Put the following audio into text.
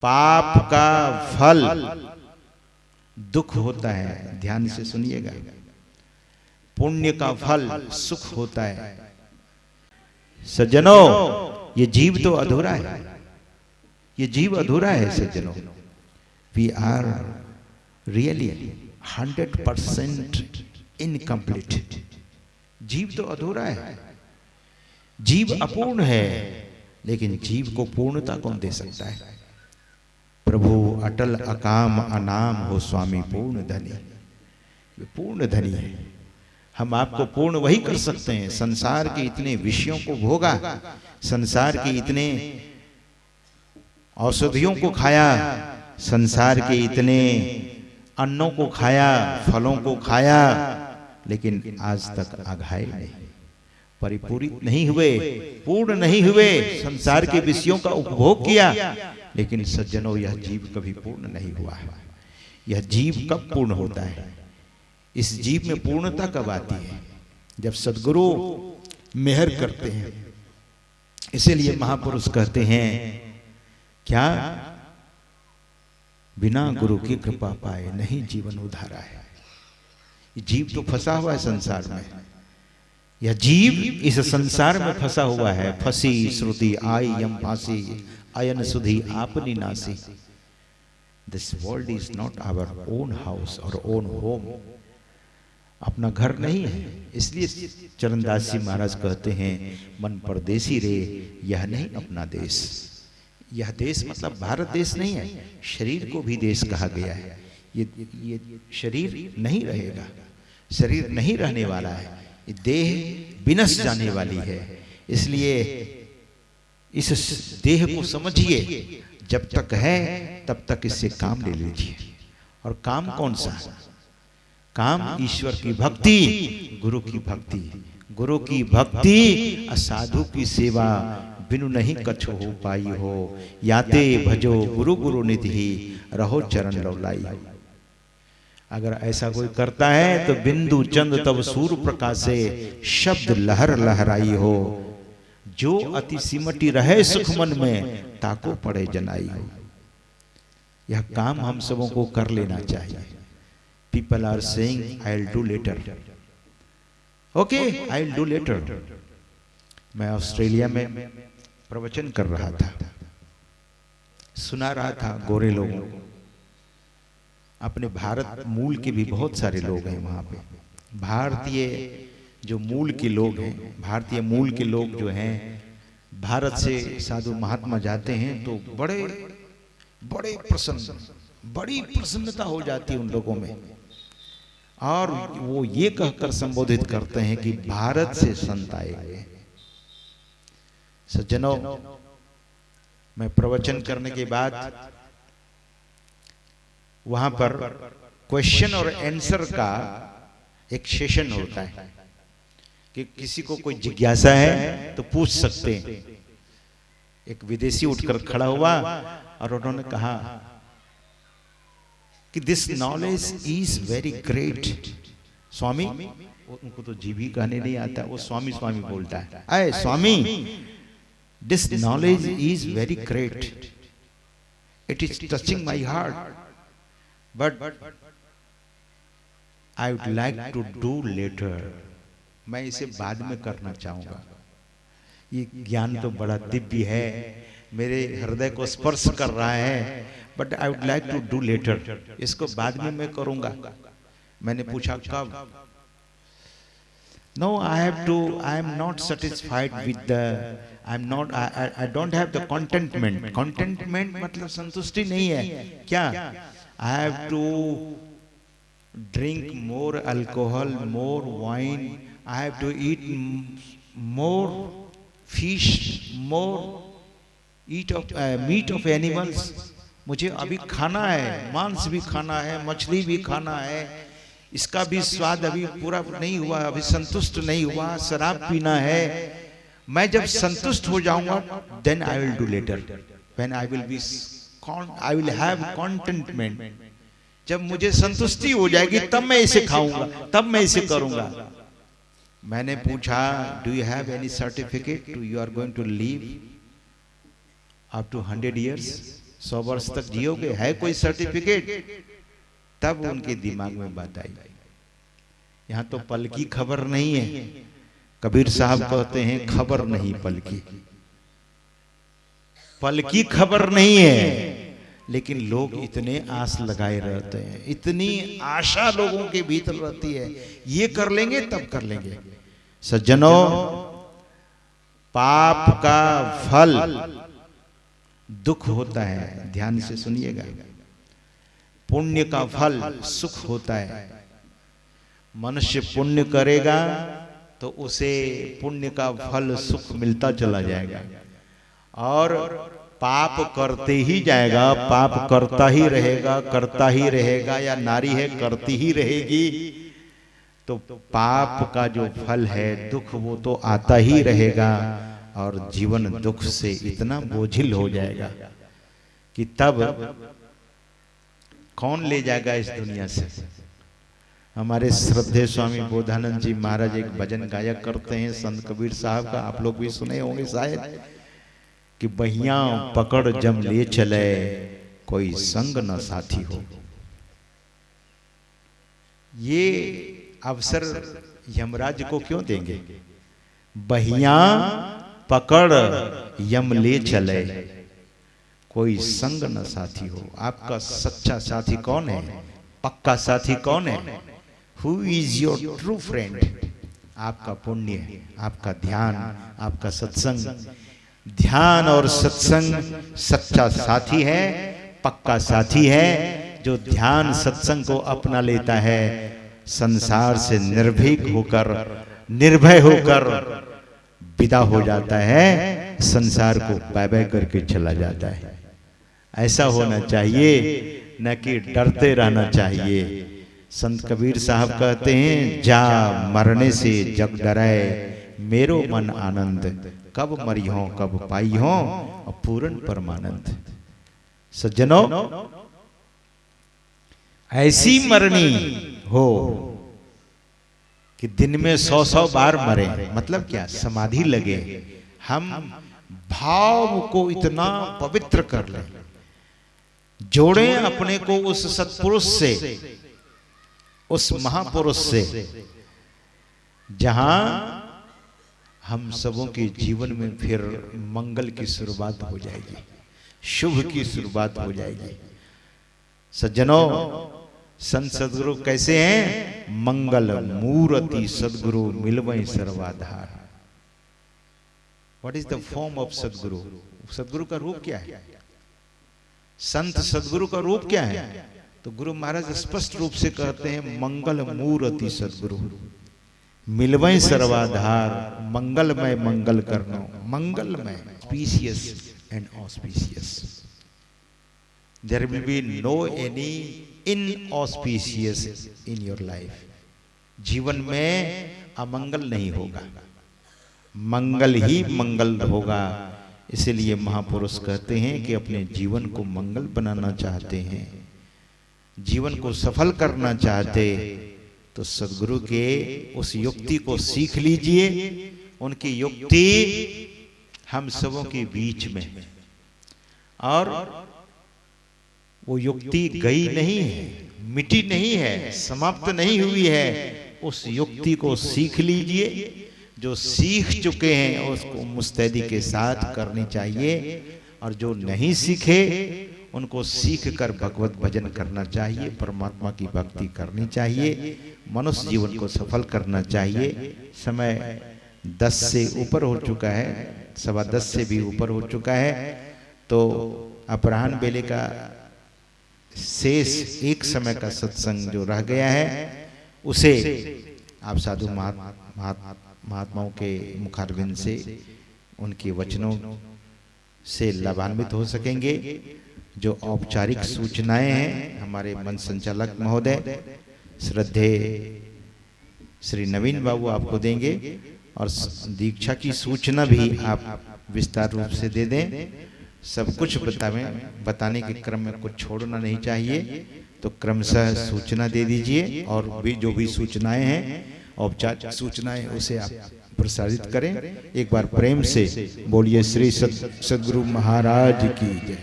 पाप का फल दुख होता है, ध्यान से सुनिएगा। पुण्य का फल सुख होता है। सज्जनों, ये जीव तो अधूरा है, ये जीव अधूरा है सज्जनों। We are really 100% incomplete. जीव तो अधूरा है, जीव अपूर्ण है, लेकिन जीव को पूर्णता कौन दे सकता है? प्रभु अटल अकाम अनाम हो स्वामी पूर्ण धनी। वे पूर्ण धनी है। हम आपको पूर्ण वही कर सकते हैं। संसार के इतने विषयों को भोगा, संसार के इतने औषधियों को खाया, संसार के इतने अन्नों को खाया, फलों को खाया, लेकिन आज तक अघाए नहीं, परिपूरित नहीं हुए, पूर्ण नहीं हुए। संसार के विषयों का उपभोग किया, लेकिन सज्जनों यह जीव कभी पूर्ण नहीं हुआ है। यह जीव कब पूर्ण होता है? इस जीव में पूर्णता कब आती है? जब सद्गुरु मेहर करते हैं। इसीलिए महापुरुष कहते हैं क्या? बिना गुरु की कृपा पाए नहीं जीवन उधारा है। जीव तो फंसा हुआ है संसार में। यह जीव इस संसार में फंसा हुआ है। फंसी श्रुति आई यम फांसी, अयन सुधी आपनी नासी। This world is not our own house और ओन होम। अपना घर नहीं है। इसलिए चरणदास जी महाराज कहते हैं, मन परदेसी रे यह नहीं अपना देश। यह देश मतलब भारत देश नहीं है, शरीर को भी देश कहा गया है। ये शरीर नहीं रहेगा, शरीर नहीं रहने वाला है, ये देह विनश जाने वाली है। इसलिए इस देह को समझिए, जब तक है तब तक इससे काम ले लीजिए। और काम कौन सा? काम ईश्वर की भक्ति, गुरु की भक्ति। गुरु की भक्ति असाधु की सेवा, बिनु नहीं कछु हो पाई हो। याते भजो गुरु गुरु निधि, रहो चरण लौलाई। अगर ऐसा कोई करता है तो बिंदु चंद तब सूर्य प्रकाशे, शब्द लहर लहराई हो। जो अति सिमटी रहे सुख मन में, ताको पड़े जनाई हो। यह काम हम सबों को कर लेना चाहिए। People are saying I'll do later. Okay, I'll do later. मैं ऑस्ट्रेलिया में प्रवचन कर रहा था, सुना रहा था गोरे लोगों को। अपने भारत मूल के भी बहुत सारे लोग हैं वहाँ पे। भारतीय जो मूल के लोग हैं, भारतीय मूल के लोग जो हैं, भारत से साधु महात्मा जाते हैं तो बड़े बड़े प्रसन्न, बड़ी प्रसन्नता हो जाती है उन लोगों में। और वो ये कहकर संबोधित करते हैं कि भारत से संत आए हुए हैं। सज्जनों, मैं प्रवचन करने के बाद वहां पर क्वेश्चन और आंसर का एक सेशन होता है कि किसी को कोई जिज्ञासा है तो पूछ सकते हैं। एक विदेशी उठकर खड़ा हुआ और उन्होंने कहा कि this knowledge is very great. Swami, उनको तो जी भी कहने नहीं आता, वो स्वामी स्वामी बोलता है। अरे Swami, this knowledge is very great, it is touching my heart, but I would like to do later. मैं इसे बाद में करना चाहूंगा। ये ज्ञान तो बड़ा दिव्य है, मेरे हृदय को स्पर्श कर रहा है, but I would like to do later. इसको बाद में मैं करूंगा। मैंने पूछा कब? No, I am not satisfied with the, I don't have the contentment. Contentment मतलब संतुष्टि नहीं है क्या? I have to drink more alcohol, more wine, I have to eat more fish, more eat of meat of animals. मुझे अभी खाना है, मांस भी खाना है, मछली भी खाना है, इसका भी स्वाद अभी पूरा नहीं हुआ, अभी संतुष्ट नहीं हुआ। शराब पीना है। मैं जब संतुष्ट हो जाऊंगा, then I will do later, when I will be, I will have contentment. जब मुझे संतुष्टि हो जाएगी तब मैं इसे खाऊंगा, तब मैं इसे करूंगा। मैंने पूछा, do you have any certificate to you are going to live up to 100 years? 100 वर्ष तक जियोगे, है कोई सर्टिफिकेट? तब उनके दिमाग में बात आई। यहां तो पल की खबर नहीं है। कबीर साहब कहते हैं खबर नहीं पल की, पल की खबर नहीं है, लेकिन लोग इतने आस लगाए रहते हैं, इतनी आशा लोगों के भीतर रहती है, ये कर लेंगे तब कर लेंगे। सज्जनों, पाप का फल दुख होता है, ध्यान से सुनिएगा। पुण्य का फल सुख होता है। मनुष्य पुण्य करेगा तो उसे पुण्य का फल सुख मिलता चला जाएगा, और पाप करते ही जाएगा, पाप करता ही रहेगा, या नारी है करती ही रहेगी, तो पाप का जो फल है दुख वो तो आता ही रहेगा, और जीवन दुख से इतना बोझिल हो जाएगा कि तब कौन ले जाएगा इस दुनिया से। हमारे श्रद्धेय स्वामी बोधानंद जी महाराज एक भजन गायक करते हैं संत कबीर साहब का, आप लोग भी सुने होंगे शायद, कि बहिया पकड़ जम ले चले कोई संग न साथी हो। ये अवसर यमराज को क्यों देंगे? बहिया पकड़ यम ले चले कोई संग न साथी हो। आपका सच्चा साथी कौन है? पक्का साथी कौन है? Who is your true friend? आपका पुण्य, आपका ध्यान, आपका सत्संग। ध्यान और सत्संग सच्चा साथी है, पक्का साथी है। जो ध्यान सत्संग को अपना लेता है, संसार से निर्भीक होकर, निर्भय होकर विदा हो जाता है, संसार को बाय बाय करके चला जाता है। ऐसा होना चाहिए, न कि डरते रहना चाहिए। संत कबीर साहब कहते हैं, जा मरने से जग डराए मेरो मन आनंद, कब मरी हो कब पाई हो पूर्ण परमानंद। सज्जनों, ऐसी मरनी हो कि दिन में 100 बार मरे। मतलब क्या? समाधि लगे, हम भाव को इतना पवित्र कर लें, जोड़ें अपने को उस सत्पुरुष से, उस महापुरुष से, जहां हम सबों के जीवन में फिर मंगल की शुरुआत हो जाएगी, शुभ की शुरुआत हो जाएगी। सज्जनों, संत सदगुरु कैसे हैं? मंगल मूर्ति सदगुरु मिलवै सर्वाधार। What is the form of Sadguru? सदगुरु का रूप क्या है? संत सदगुरु का रूप क्या है? तो गुरु महाराज स्पष्ट रूप से कहते हैं, मंगल मूर्ति सदगुरु मिलवै सर्वाधार, मंगलमय मंगल करना, मंगलमय, auspicious and auspicious. There will be no any inauspicious in your life. जीवन में अमंगल नहीं होगा, मंगल ही मंगल होगा। इसलिए महापुरुष कहते हैं कि अपने जीवन को मंगल बनाना चाहते हैं, जीवन को सफल करना चाहते, तो सदगुरु के उस युक्ति को सीख लीजिए। उनकी युक्ति हम सबों के बीच में है, और वो युक्ति गई नहीं है, मिटी नहीं है, समाप्त नहीं हुई है। उस युक्ति को सीख लीजिए। जो सीख चुके हैं उसको मुस्तैदी के साथ करनी चाहिए, और जो नहीं सीखे उनको सीख कर भगवत भजन करना चाहिए, परमात्मा की भक्ति करनी चाहिए, मनुष्य जीवन को सफल करना चाहिए। समय 10 से ऊपर हो चुका है, 10:15 से भी ऊपर हो चुका है, तो अपराह्न बेले का शेष एक समय का सत्संग जो रह गया है, उसे आप साधु महात्माओं के मुखारविंद से, उनके वचनों से लाभान्वित हो सकेंगे। जो औपचारिक सूचनाएं हैं हमारे मंच संचालक महोदय श्रद्धेय श्री नवीन बाबू आपको देंगे, और दीक्षा की सूचना भी आप विस्तार रूप से दे दें। सब कुछ बताने के क्रम में कुछ छोड़ना नहीं चाहिए, तो क्रमशः सूचना दे दीजिए, और भी जो भी सूचनाएं हैं औपचारिक सूचनाएं उसे आप प्रसारित करें। एक बार प्रेम से बोलिए श्री सद्गुरु महाराज की जय।